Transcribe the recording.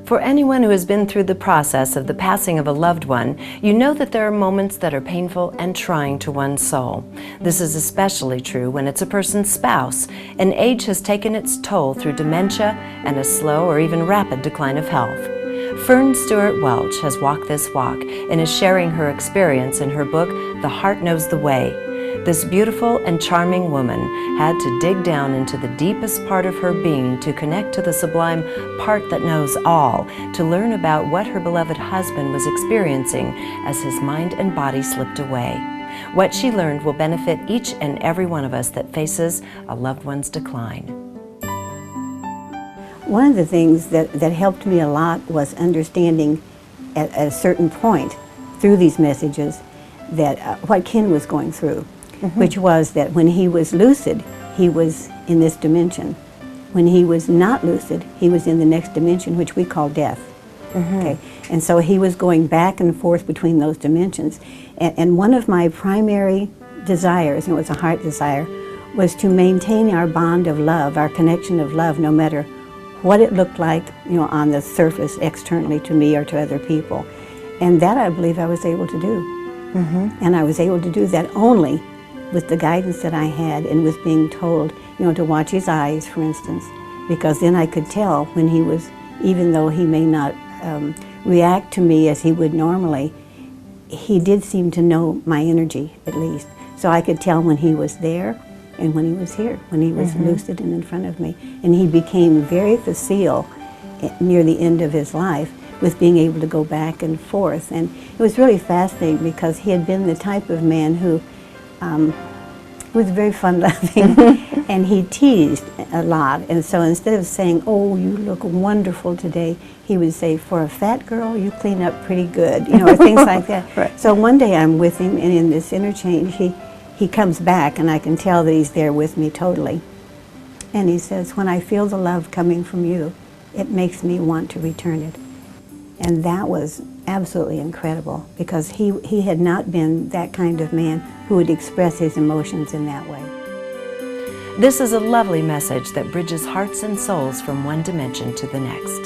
For anyone who has been through the process of the passing of a loved one, you know that there are moments that are painful and trying to one's soul. This is especially true when it's a person's spouse, and age has taken its toll through dementia and a slow or even rapid decline of health. Fern Stewart Welch has walked this walk and is sharing her experience in her book, The Heart Knows the Way. This beautiful and charming woman had to dig down into the deepest part of her being to connect to the sublime part that knows all, to learn about what her beloved husband was experiencing as his mind and body slipped away. What she learned will benefit each and every one of us that faces a loved one's decline. One of the things that helped me a lot was understanding at a certain point through these messages that what Ken was going through. Which was that when he was lucid, he was in this dimension. When he was not lucid, he was in the next dimension, which we call death. Okay? And so he was going back and forth between those dimensions. And one of my primary desires, and it was a heart desire, was to maintain our bond of love, our connection of love, no matter what it looked like, on the surface, externally to me or to other people. And that I believe I was able to do. And I was able to do that only with the guidance that I had and with being told, to watch his eyes, for instance, because then I could tell when he was, even though he may not react to me as he would normally, he did seem to know my energy, at least. So I could tell when he was there and when he was here, when he was lucid and in front of me. And he became very facile near the end of his life with being able to go back and forth. And it was really fascinating because he had been the type of man who was very fun-loving, and he teased a lot. And so instead of saying, "Oh, you look wonderful today," he would say, "For a fat girl, you clean up pretty good," or things like that. Right. So one day I'm with him, and in this interchange, he comes back, and I can tell that he's there with me totally. And he says, "When I feel the love coming from you, it makes me want to return it." And that was absolutely incredible, because he had not been that kind of man who would express his emotions in that way. This is a lovely message that bridges hearts and souls from one dimension to the next.